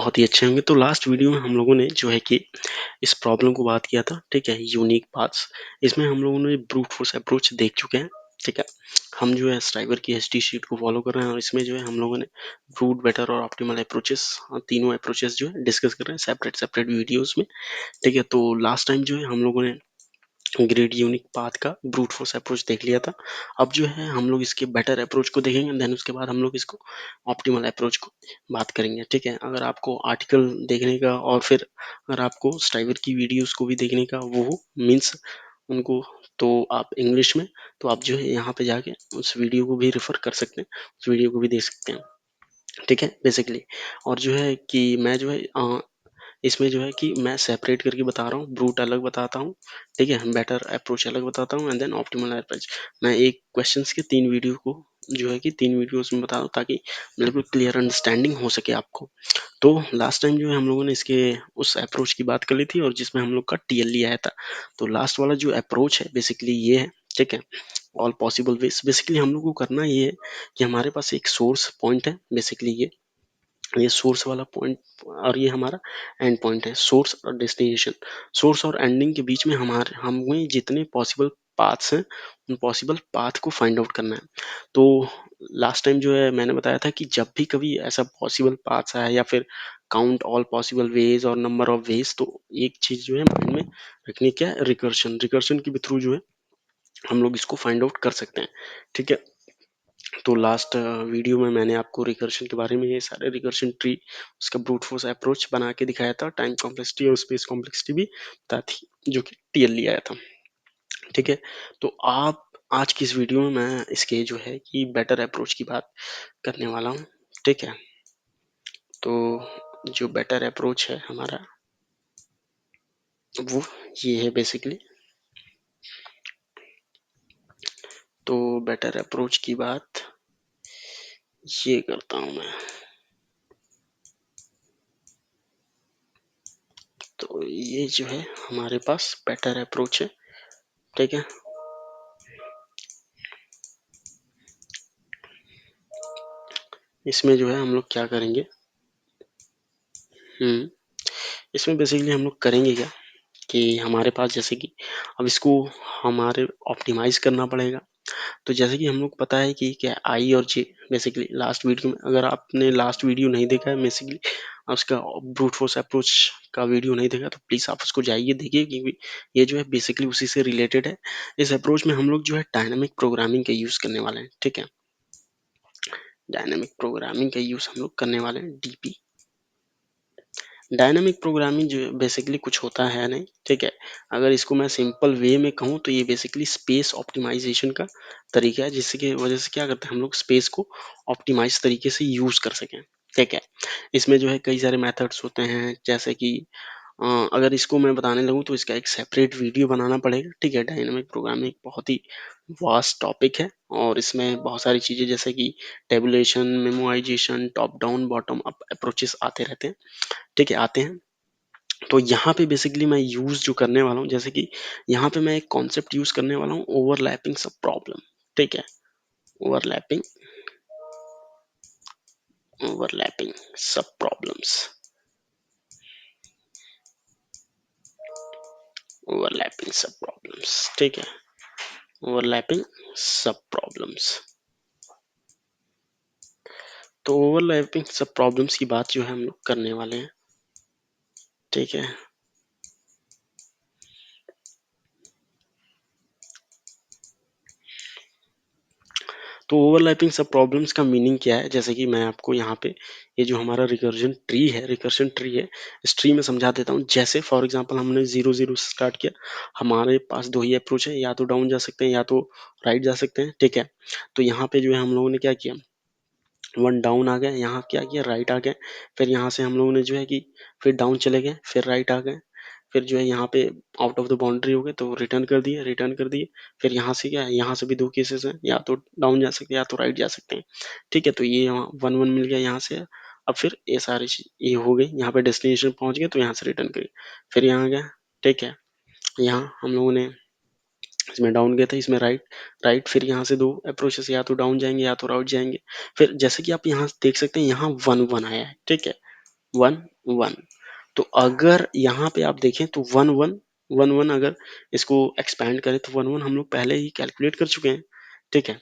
बहुत ही अच्छे होंगे। तो लास्ट वीडियो में हम लोगों ने जो है कि इस प्रॉब्लम को बात किया था, ठीक है, यूनिक पाथ्स। इसमें हम लोगों ने ब्रूट फोर्स अप्रोच देख चुके हैं, ठीक है। हम जो है स्ट्राइवर की एचटी शीट को फॉलो कर रहे हैं और इसमें जो है हम लोगों ने ब्रूट, बेटर और ऑप्टिमल अप्रोचेस, तीनों अप्रोचेस जो है डिस्कस कर रहे हैं सेपरेट सेपरेट वीडियोस में, ठीक है। तो लास्ट टाइम जो है हम लोगों ने ग्रेड यूनिक पाथ का ब्रूट फोर्स अप्रोच देख लिया था। अब जो है हम लोग इसके बेटर अप्रोच को देखेंगे, देन उसके बाद हम लोग इसको ऑप्टिमल अप्रोच को बात करेंगे, ठीक है। अगर आपको आर्टिकल देखने का और फिर अगर आपको स्ट्राइवर की वीडियोस को भी देखने का वो मीन्स उनको, तो आप इंग्लिश में, तो आप जो है यहाँ पे जाके उस वीडियो को भी रेफर कर सकते हैं, उस वीडियो को भी देख सकते हैं, ठीक है, बेसिकली। और जो है कि मैं जो है इसमें जो है कि मैं सेपरेट करके बता रहा हूँ, ब्रूट अलग बताता हूँ, ठीक है, बेटर अप्रोच अलग बताता हूँ, एंड देन ऑप्टिमल अप्रोच। मैं एक क्वेश्चंस के 3 वीडियो को जो है कि 3 वीडियोस में बता दूँ ताकि बिल्कुल क्लियर अंडरस्टैंडिंग हो सके आपको। तो लास्ट टाइम जो है हम लोगों ने इसके उस अप्रोच की बात कर ली थी और जिसमें हम लोग का टीएलई आया था। तो लास्ट वाला जो अप्रोच है बेसिकली ये है, ठीक है, ऑल पॉसिबल वेज। बेसिकली हम लोग को करना ये है कि हमारे पास एक सोर्स पॉइंट है, बेसिकली ये सोर्स वाला पॉइंट और ये हमारा एंड पॉइंट है, सोर्स और डेस्टिनेशन। सोर्स और एंडिंग के बीच में हमारे हमें जितने पॉसिबल पाथ्स हैं उन पॉसिबल पाथ को फाइंड आउट करना है। तो लास्ट टाइम जो है मैंने बताया था कि जब भी कभी ऐसा पॉसिबल पाथ्स आया या फिर काउंट ऑल पॉसिबल वेज और नंबर ऑफ वेज, तो एक चीज जो है माइंड में रखनी, क्या है, रिकर्शन। रिकर्शन के थ्रू जो है हम लोग इसको फाइंड आउट कर सकते हैं, ठीक है। तो लास्ट वीडियो में मैंने आपको रिकर्शन के बारे में ये सारे रिकर्शन ट्री, उसका ब्रूट फोर्स अप्रोच बना के दिखाया था, टाइम कॉम्प्लेक्सिटी और स्पेस कॉम्प्लेक्सिटी भी बता थी, जो कि टीएलई आया था, ठीक है। तो आप आज की इस वीडियो में मैं इसके जो है कि बेटर अप्रोच की बात करने वाला हूँ, ठीक है। तो जो बेटर अप्रोच है हमारा वो ये है बेसिकली। तो बेटर अप्रोच की बात ये करता हूँ मैं। तो ये जो है हमारे पास बेटर अप्रोच है, ठीक है। इसमें जो है हम लोग क्या करेंगे, इसमें बेसिकली हम लोग करेंगे क्या कि हमारे पास जैसे कि अब इसको हमारे ऑप्टिमाइज करना पड़ेगा। तो जैसे कि हम लोग पता है कि क्या आई और जे, बेसिकली लास्ट वीडियो में, अगर आपने लास्ट वीडियो नहीं देखा है बेसिकली उसका ब्रूट फोर्स अप्रोच का वीडियो नहीं देखा, तो प्लीज आप उसको जाइए देखिए, क्योंकि ये जो है बेसिकली उसी से रिलेटेड है। इस अप्रोच में हम लोग जो है डायनामिक प्रोग्रामिंग का यूज करने वाले हैं, ठीक है। डायनामिक प्रोग्रामिंग का यूज हम लोग करने वाले हैं, डीपी। डायनामिक प्रोग्रामिंग जो बेसिकली कुछ होता है नहीं, ठीक है। अगर इसको मैं सिंपल वे में कहूँ तो ये बेसिकली स्पेस ऑप्टिमाइजेशन का तरीका है, जिसकी वजह से क्या करते हैं हम लोग स्पेस को ऑप्टिमाइज तरीके से यूज कर सकें, ठीक है। इसमें जो है कई सारे मेथड्स होते हैं, जैसे कि अगर इसको मैं बताने लगूँ तो इसका एक सेपरेट वीडियो बनाना पड़ेगा, ठीक है। डायनामिक प्रोग्रामिंग एक बहुत ही वास्ट टॉपिक है और इसमें बहुत सारी चीज़ें जैसे कि tabulation, memorisation, top down, bottom up approaches आते रहते हैं, ठीक है, आते हैं। तो यहाँ पे बेसिकली मैं यूज़ जो करने वाला हूँ, जैसे कि यहाँ पे मैं एक कॉन्सेप्ट यूज़ करने वाला हूँ, ओवरलैपिंग सब प्रॉब्लम, ठीक है। ओवरलैपिंग, ओवरलैपिंग सब प्रॉब्लम्स, ओवरलैपिंग सब प्रॉब्लम्स, ठीक है। ओवरलैपिंग सब प्रॉब्लम्स। तो ओवरलैपिंग सब प्रॉब्लम्स की बात जो है हम लोग करने वाले हैं, ठीक है। तो ओवरलैपिंग सब प्रॉब्लम्स का मीनिंग क्या है, जैसे कि मैं आपको यहाँ पे ये जो हमारा रिकर्जन ट्री है, रिकर्जन ट्री है, इस ट्री में समझा देता हूँ। जैसे फॉर एग्जांपल हमने 0 0 से स्टार्ट किया, हमारे पास दो ही अप्रोच है, या तो डाउन जा सकते हैं या तो राइट जा सकते हैं, ठीक है। तो यहाँ पे जो है हम लोगों ने क्या किया, वन डाउन आ गए, यहाँ क्या किया, राइट आ गए। फिर यहाँ से हम लोगों ने जो है कि फिर डाउन चले गए, फिर राइट आ गए, फिर जो है यहाँ पे आउट ऑफ द बाउंड्री हो गए तो रिटर्न कर दिए, रिटर्न कर दिए। फिर यहाँ से क्या है, यहाँ से भी दो केसेस हैं, या तो डाउन जा सकते हैं या तो राइट जा सकते हैं, ठीक है। तो ये यहाँ 1 1 मिल गया यहाँ से। अब फिर ये सारी चीज ये हो गई, यहाँ पे डेस्टिनेशन पहुंच गए तो यहाँ से रिटर्न करिए, फिर यहाँ गया, ठीक है। यहाँ हम लोगों ने इसमें डाउन गए थे, इसमें राइट, राइट, फिर यहाँ से दो अप्रोचेस, या तो डाउन जाएंगे या तो राउट जाएंगे। फिर जैसे कि आप यहाँ देख सकते हैं यहाँ 1 1 आया है, ठीक है। 1 1। तो अगर यहाँ पे आप देखें तो 1 1 1 1 अगर इसको एक्सपैंड करें तो 1 1 हम लोग पहले ही कैलकुलेट कर चुके हैं, ठीक है।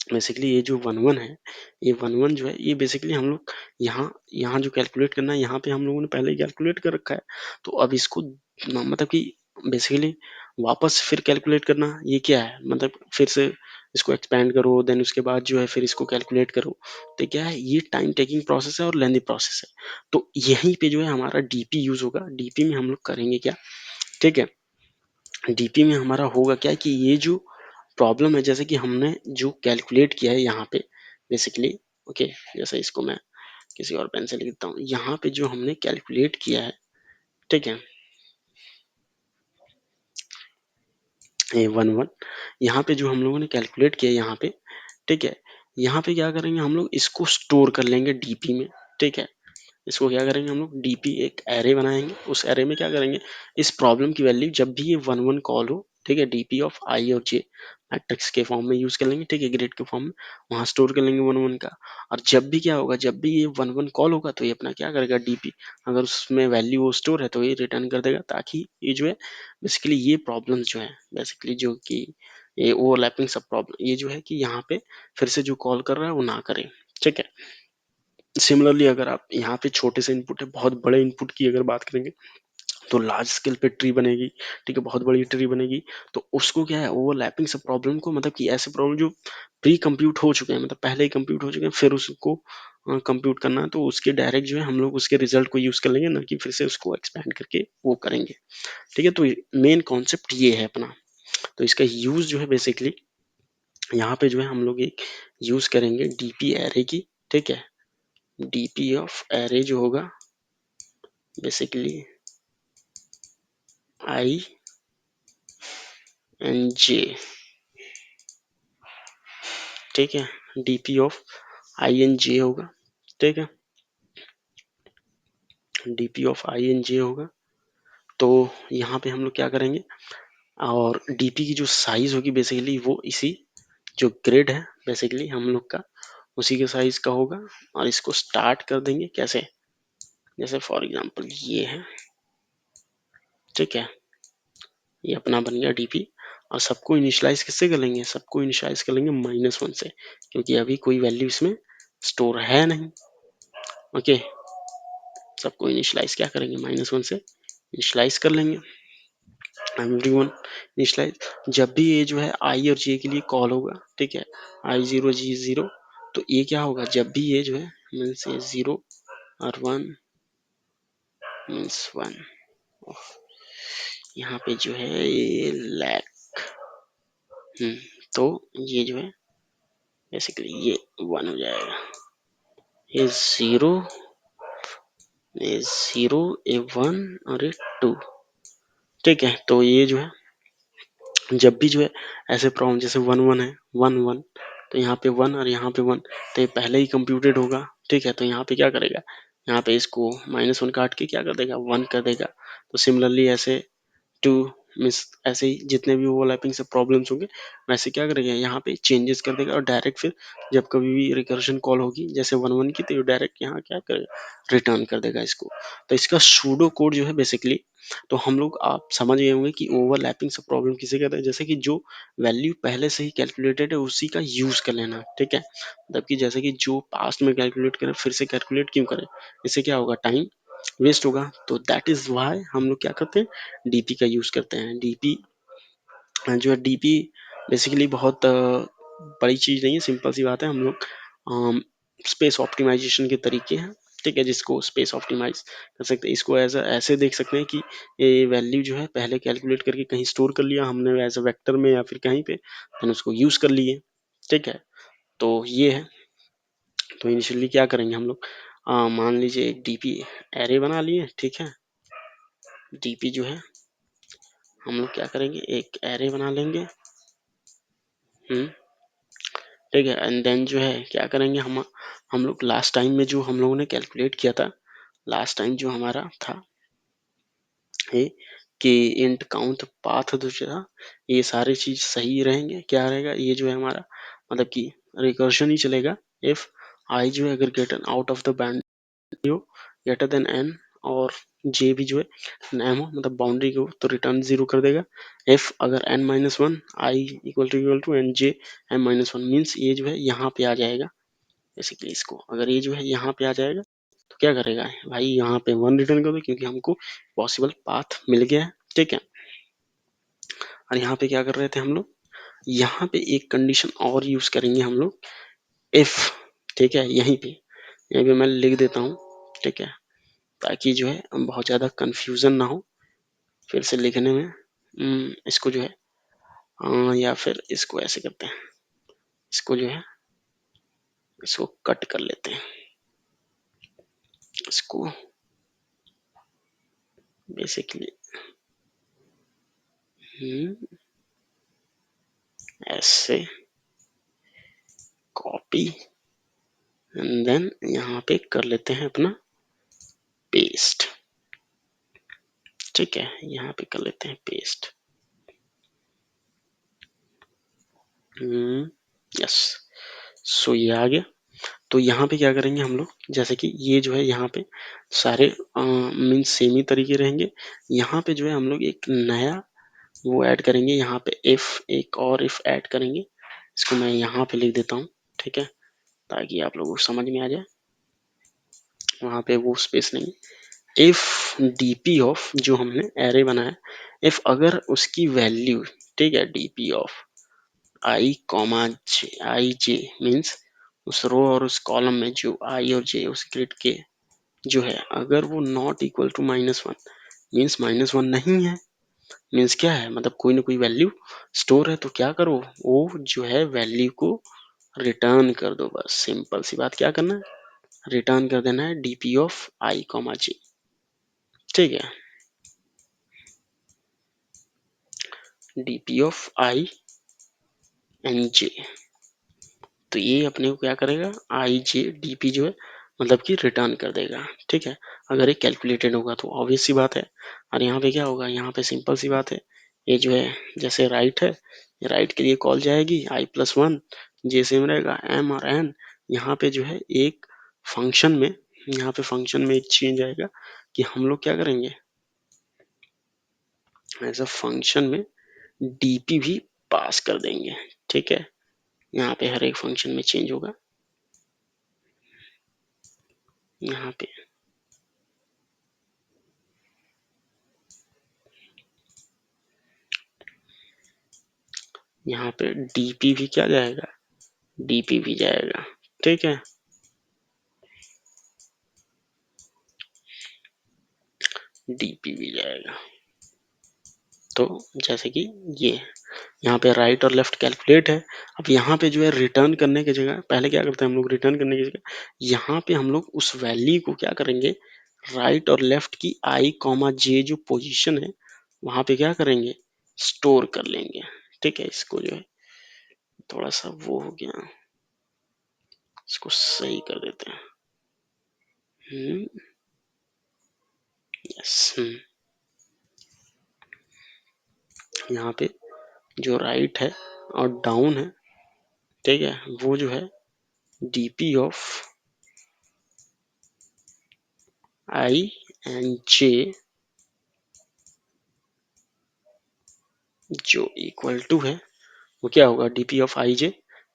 बेसिकली ये जो 1 1 है, ये 1 1 जो है ये बेसिकली हम लोग यहाँ यहाँ जो कैलकुलेट करना है यहाँ पे हम लोगों ने पहले ही कैलकुलेट कर रखा है। तो अब इसको मतलब कि बेसिकली वापस फिर कैलकुलेट करना ये क्या है, मतलब फिर से इसको एक्सपैंड करो, देन उसके बाद जो है फिर इसको कैलकुलेट करो। तो क्या है, ये टाइम टेकिंग प्रोसेस है और लेंदी प्रोसेस है। तो यहीं पे जो है हमारा डीपी यूज होगा। डीपी में हम लोग करेंगे क्या, ठीक है। डीपी में हमारा होगा क्या कि ये जो प्रॉब्लम है, जैसे कि हमने जो कैलकुलेट किया है यहाँ पे बेसिकली, ओके, जैसे इसको मैं किसी और पेन से लिखता हूँ, यहाँ पे जो हमने कैलकुलेट किया है, ठीक है, ये 1 1 यहाँ पे जो हम लोगों ने कैलकुलेट किया है यहाँ पे, ठीक है। यहाँ पे क्या करेंगे हम लोग, इसको स्टोर कर लेंगे डीपी में, ठीक है। इसको क्या करेंगे हम लोग, डीपी एक एरे बनाएंगे, उस एरे में क्या करेंगे, इस प्रॉब्लम की वैल्यू जब भी ये 1 1 कॉल हो, ठीक है, डीपी ऑफ आई और जे मैट्रिक्स के फॉर्म में यूज कर लेंगे, ठीक है, ग्रिड के फॉर्म में वहां स्टोर कर लेंगे 1 1 का। और जब भी क्या होगा, जब भी ये 1 1 कॉल होगा तो ये अपना क्या करेगा, डीपी अगर उसमें वैल्यू वो स्टोर है तो ये रिटर्न कर देगा, ताकि ये जो है बेसिकली ये प्रॉब्लम जो है बेसिकली जो कि ये ओवरलैपिंग सब प्रॉब्लम, ये जो है कि यहाँ पे फिर से जो कॉल कर रहा है वो ना करे, ठीक है। सिमिलरली अगर आप यहाँ पे छोटे से इनपुट है, बहुत बड़े इनपुट की अगर बात करेंगे तो लार्ज स्केल पे ट्री बनेगी, ठीक है, बहुत बड़ी ट्री बनेगी। तो उसको क्या है, ओवरलैपिंग सब प्रॉब्लम को, मतलब कि ऐसे प्रॉब्लम जो प्री कंप्यूट हो चुके हैं, मतलब पहले ही कंप्यूट हो चुके हैं, फिर उसको कंप्यूट करना है, तो उसके डायरेक्ट जो है हम लोग उसके रिजल्ट को यूज कर लेंगे, ना कि फिर से उसको एक्सपैंड करके वो करेंगे, ठीक है। तो मेन कॉन्सेप्ट ये है अपना। तो इसका यूज जो है बेसिकली यहाँ पे जो है हम लोग एक यूज करेंगे डीपी एरे की, ठीक है। डीपी ऑफ एरे जो होगा बेसिकली आई एन जे, ठीक है, DP of I N J होगा, ठीक है, DP of I N J होगा। तो यहाँ पे हम लोग क्या करेंगे, और डीपी की जो साइज होगी बेसिकली वो इसी जो ग्रिड है बेसिकली हम लोग का उसी के साइज का होगा। और इसको स्टार्ट कर देंगे कैसे, जैसे फॉर एग्जांपल ये है, ठीक है, ये अपना बन गया डीपी। और सबको इनिशियलाइज किससे कर लेंगे, सबको इनिशियलाइज कर लेंगे -1 से, क्योंकि अभी कोई वैल्यू इसमें स्टोर है नहीं, ओके। सबको इनिशियलाइज क्या करेंगे, -1 से इनिशियलाइज कर लेंगे एवरीवन, इनिशियलाइज। जब भी ये जो है आई और जे के लिए कॉल होगा, ठीक है, I0 G0, तो ये क्या होगा, जब भी ये जो है मीन्स ये 0 और 1 मीन्स 1, यहाँ पे जो है ये लैक, तो ये जो है बेसिकली ये 1 हो जाएगा, ये 0, ये 0, ये 1 और ये 2, ठीक है। तो ये जो है जब भी जो है ऐसे प्रॉब्लम जैसे 1 1 है, 1 1, तो यहाँ पे 1 और यहाँ पे 1, तो ये पहले ही कंप्यूटेड होगा, ठीक है। तो यहाँ पे क्या करेगा, यहाँ पे इसको -1 काट के क्या कर देगा, 1 कर देगा। तो सिमिलरली ऐसे 2 मीन्स ऐसे ही जितने भी ओवरलैपिंग से प्रॉब्लम्स होंगे वैसे क्या करेगा, यहाँ पे चेंजेस कर देगा, और डायरेक्ट फिर जब कभी भी रिकर्जन कॉल होगी जैसे 1 1 की, तो डायरेक्ट यहाँ क्या करेगा, रिटर्न कर देगा इसको। तो इसका सूडो कोड जो है बेसिकली, तो हम लोग आप समझ गए होंगे कि ओवरलैपिंग सब प्रॉब्लम किसे कहते हैं, जैसे कि जो वैल्यू पहले से ही कैलकुलेटेड है उसी का यूज कर लेना, ठीक है। मतलब कि जैसे कि जो पास्ट में कैलकुलेट करें फिर से कैलकुलेट क्यों करें, इससे क्या होगा, टाइम वेस्ट होगा। तो दैट इज वाई हम लोग क्या करते हैं, डीपी का यूज करते हैं। डीपी जो है, डीपी बेसिकली बहुत बड़ी चीज नहीं है, सिंपल सी बात है। हम लोग स्पेस ऑप्टिमाइजेशन के तरीके हैं, ठीक है, जिसको स्पेस ऑप्टिमाइज कर सकते हैं। इसको एज ऐसे देख सकते हैं कि ये वैल्यू जो है पहले कैलकुलेट करके कहीं स्टोर कर लिया हमने एज अ वेक्टर में या फिर कहीं पे, फिर उसको यूज कर लिए, ठीक है। तो ये है। तो इनिशियली क्या करेंगे हम लोग, मान लीजिए एक डीपी एरे बना लिए, ठीक है। डीपी जो है हम लोग क्या करेंगे, एक एरे बना लेंगे, ठीक है। एंड देन जो है क्या करेंगे, हम लोग लास्ट टाइम में जो हम लोगों ने कैलकुलेट किया था, लास्ट टाइम जो हमारा था ये कि इंट काउंट पाथ जो था, ये सारी चीज सही रहेंगे, क्या रहेगा, ये जो है हमारा मतलब कि रिकर्शन ही चलेगा इफ आई जो है अगर गेटन आउट ऑफ द बैंड हो ग्रेटर देन एन और जे भी जो है एम हो, मतलब बाउंड्री को, तो रिटर्न 0 कर देगा। एफ अगर N minus one I equal to N J M minus one means ये जो है यहाँ पे आ जाएगा। बेसिकली इसको अगर ये जो है यहाँ पे आ जाएगा तो क्या करेगा भाई, यहाँ पे 1 रिटर्न कर दो क्योंकि हमको पॉसिबल पाथ मिल गया है, ठीक है। और यहाँ पे क्या कर रहे थे हम लोग, यहाँ पे एक कंडीशन और यूज करेंगे हम लोग, इफ, ठीक है। यहीं पे मैं लिख देता हूँ, ठीक है, ताकि जो है बहुत ज्यादा कंफ्यूजन ना हो फिर से लिखने में। इसको जो है या फिर इसको ऐसे करते हैं, इसको जो है इसको कट कर लेते हैं, इसको बेसिकली ऐसे कॉपी एंड देन यहाँ पे कर लेते हैं अपना पेस्ट, ठीक है। यहाँ पे कर लेते हैं पेस्ट। यस, सो ये आ गया। तो यहाँ पे क्या करेंगे हम लोग, जैसे कि ये जो है यहाँ पे सारे मीन्स सेम ही तरीके रहेंगे। यहाँ पे जो है हम लोग एक नया वो ऐड करेंगे, यहाँ पे इफ, एक और इफ ऐड करेंगे। इसको मैं यहाँ पे लिख देता हूँ, ठीक है, ताकि आप लोगों को समझ में आ जाए। वहाँ पे वो स्पेस नहीं, इफ डीपी ऑफ जो हमने एरे बनाया, इफ अगर उसकी वैल्यू, ठीक है, DP of I comma J, I J means उस रो और उस कॉलम में जो आई और जे उस ग्रिड के जो है, अगर वो not equal to minus one means minus one नहीं है, मीन्स क्या है, मतलब कोई ना कोई वैल्यू स्टोर है, तो क्या करो, वो जो है वैल्यू को रिटर्न कर दो। बस सिंपल सी बात, क्या करना है, रिटर्न कर देना है DP of I comma J, ठीक है, DP of I N J. तो ये अपने को क्या करेगा, आई जे डीपी जो है मतलब कि रिटर्न कर देगा, ठीक है। अगर ये कैलकुलेटेड होगा तो ऑब्वियस सी बात है। और यहाँ पे क्या होगा, यहाँ पे सिंपल सी बात है, ये जो है जैसे राइट है, राइट के लिए कॉल जाएगी आई प्लस वन, जे सेम रहेगा एम और एन। यहाँ पे जो है एक फंक्शन में, यहाँ पे फंक्शन में एक चेंज आएगा कि हम लोग क्या करेंगे, एज अ फंक्शन में डीपी भी पास कर देंगे, ठीक है। यहाँ पे हर एक फंक्शन में चेंज होगा, यहाँ पे यहाँ पे डीपी भी क्या जाएगा, डीपी भी जाएगा, ठीक है, डीपी भी जाएगा। तो जैसे कि ये यहाँ पे राइट और लेफ्ट कैलकुलेट है। अब यहाँ पे जो है रिटर्न करने की जगह, पहले क्या करते हैं हम लोग, रिटर्न करने की जगह यहाँ पे हम लोग उस वैल्यू को क्या करेंगे, राइट और लेफ्ट की आई कॉमा जे जो पोजीशन है वहां पे क्या करेंगे, स्टोर कर लेंगे, ठीक है। इसको जो है थोड़ा सा वो हो गया, इसको सही कर देते हैं। यस, यहाँ पे जो राइट है और डाउन है, ठीक है, वो जो है डीपी ऑफ आई एंड जे जो इक्वल टू है, वो क्या होगा, डीपी ऑफ आई जे,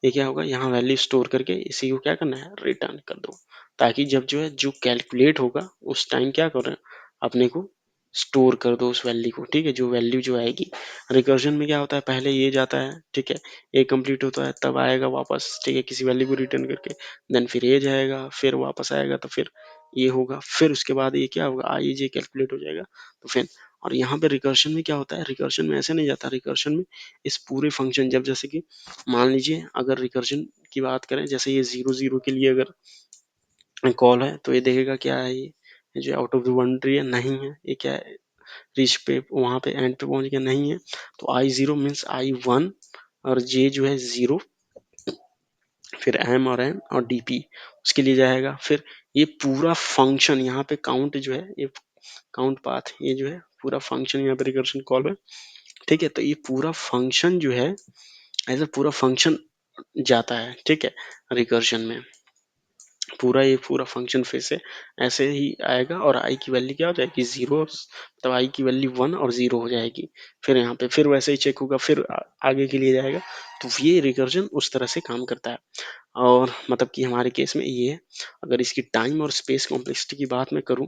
ये क्या होगा, यहाँ वैल्यू स्टोर करके इसी को क्या करना है, रिटर्न कर दो, ताकि जब जो है जो कैलकुलेट होगा उस टाइम क्या करें, अपने को स्टोर कर दो उस वैल्यू को, ठीक है। जो वैल्यू जो आएगी, रिकर्जन में क्या होता है, पहले ये जाता है, ठीक है, ये कंप्लीट होता है तब आएगा वापस, ठीक है, किसी वैल्यू को रिटर्न करके, देन फिर ये जाएगा, फिर वापस आएगा, तो फिर ये होगा, फिर उसके बाद ये क्या होगा, आई जे कैलकुलेट हो जाएगा, तो फिर। और यहाँ पे रिकर्शन में क्या होता है, रिकर्शन में ऐसे नहीं जाता, रिकर्शन में इस पूरे फंक्शन, जब जैसे कि मान लीजिए अगर रिकर्जन की बात करें, जैसे ये 0 0 के लिए अगर कॉल है तो ये देखेगा क्या है, ये जो आउट ऑफ द बाउंड्री है, नहीं है, ये क्या है, रीच पे वहां पे एंड पे पहुंच गया, नहीं है, तो आई जीरो मीन्स आई वन और जे जो है जीरो, फिर एम और एन और डीपी उसके लिए जाएगा। फिर ये पूरा फंक्शन यहाँ पे काउंट जो है, ये काउंट पाथ, ये जो है पूरा फंक्शन यहाँ पे रिकर्शन कॉल है, ठीक है। तो ये पूरा फंक्शन जो है, ऐसा पूरा फंक्शन जाता है, ठीक है, रिकर्शन में। पूरा ये पूरा फंक्शन फिर से ऐसे ही आएगा और आई की वैल्यू क्या हो जाएगी 0, मतलब आई की वैल्यू 1 और 0 हो जाएगी। फिर यहाँ पे फिर वैसे ही चेक होगा, फिर आगे के लिए जाएगा। तो ये रिकर्जन उस तरह से काम करता है। और मतलब कि हमारे केस में ये है। अगर इसकी टाइम और स्पेस कॉम्प्लेक्सिटी की बात मैं करूँ,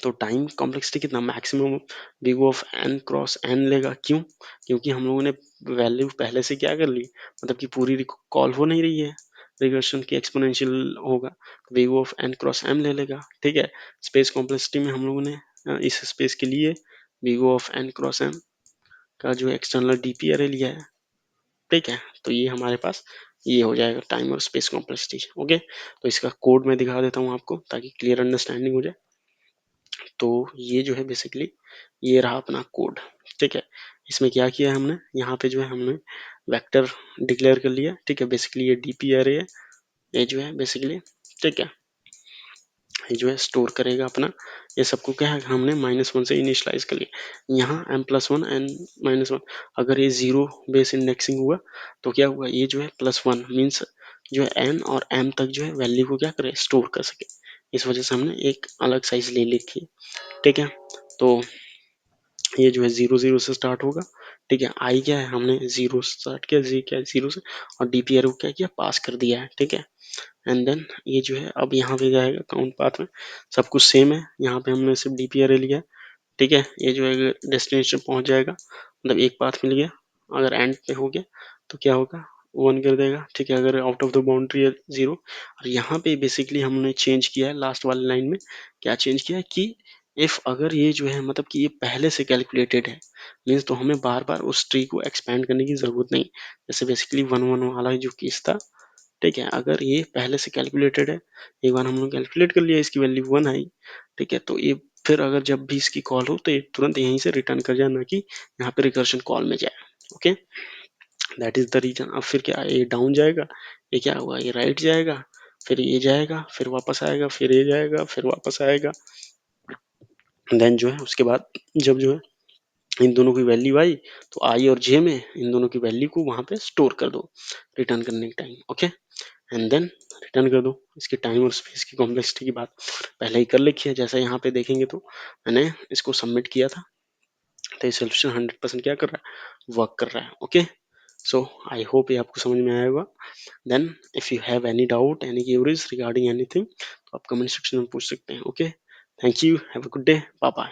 तो टाइम कॉम्प्लेक्सिटी कितना maximum big of N cross N लेगा। क्यों? क्योंकि हम लोगों ने वैल्यू पहले से क्या कर ली, मतलब कि पूरी कॉल हो नहीं रही है, रिकर्शन की एक्सपोनेंशियल होगा, big of N cross M ले लेगा। ठीक है। स्पेस कॉम्प्लेक्सिटी में हम लोगों ने इस स्पेस के लिए big of N cross M का जो एक्सटर्नल डीपी अरे लिया है। ठीक है। तो ये हमारे पास ये हो जाएगा टाइम और स्पेस कॉम्प्लेक्सिटी। ओके। तो इसका कोड मैं दिखा देता हूँ आपको ताकि क्लियर अंडरस्टैंडिंग हो जाए। तो ये जो है बेसिकली ये रहा अपना कोड। ठीक है। इसमें क्या किया है हमने, यहाँ पे जो है हमने वेक्टर डिक्लेयर कर लिया। ठीक है। बेसिकली ये डीपी अरे है, ये जो है बेसिकली। ठीक है। ये जो है स्टोर करेगा अपना, ये सबको क्या है हमने -1 से इनिशियलाइज कर लिया। यहाँ m+1 n -1, अगर ये 0 बेस इंडेक्सिंग हुआ तो क्या हुआ, ये जो है +1 मीन्स जो है n और m तक जो है वैल्यू को क्या करे, स्टोर कर सके। इस वजह से हमने एक अलग साइज ले लिखी है। ठीक है। तो ये जो है 0 0 से स्टार्ट होगा। ठीक है। आई क्या है, हमने 0 से स्टार्ट किया, जी क्या है 0 से, और डी पी आर को क्या किया, पास कर दिया है। ठीक है। एंड देन ये जो है अब यहाँ पे जाएगा काउंट पाथ में, सब कुछ सेम है। यहाँ पे हमने सिर्फ डी पी आर लिया है। ठीक है। ये जो है डेस्टिनेशन पहुंच जाएगा, मतलब एक पाथ मिल गया। अगर एंड पे हो गया तो क्या होगा, 1 कर देगा। ठीक है। अगर आउट ऑफ द बाउंड्री है 0। और यहाँ पे बेसिकली हमने चेंज किया है लास्ट वाली लाइन में, क्या चेंज किया है कि इफ अगर ये जो है मतलब कि ये पहले से कैलकुलेटेड है, मीन्स तो हमें बार बार उस ट्री को एक्सपेंड करने की जरूरत नहीं। जैसे बेसिकली 1 1 वाला जो केस था। ठीक है। अगर ये पहले से कैलकुलेटेड है, एक बार हम लोग कैलकुलेट कर लिया, इसकी वैल्यू 1 आई। ठीक है। तो ये फिर अगर जब भी इसकी कॉल हो तो ये तुरंत यहीं से रिटर्न कर जाए, ना कि यहाँ पे रिकर्शन कॉल में जाए। Okay. That is the reason. अब फिर क्या, ये डाउन जाएगा, ये क्या हुआ, ये राइट जाएगा, फिर ये जाएगा, फिर वापस आएगा, फिर ये जाएगा, फिर वापस आएगा। देन जो है उसके बाद जब जो है इन दोनों की वैल्यू आई, तो आई और जे में इन दोनों की वैल्यू को वहां पे स्टोर कर दो रिटर्न करने के time. Okay. And then return कर दो। इसकी टाइम और स्पेस की कॉम्प्लेक्सिटी की बात पहले ही कर लिखी है, जैसा यहाँ पे देखेंगे तो मैंने इसको सबमिट किया था। तो ये सोल्यूशन 100% क्या कर रहा है, वर्क कर रहा है। ओके। सो आई होप ये आपको समझ में आया होगा। Then if you have any doubt, any queries regarding anything, तो आप कमेंट सेक्शन में पूछ सकते हैं। Okay. Thank you, have a good day, bye bye.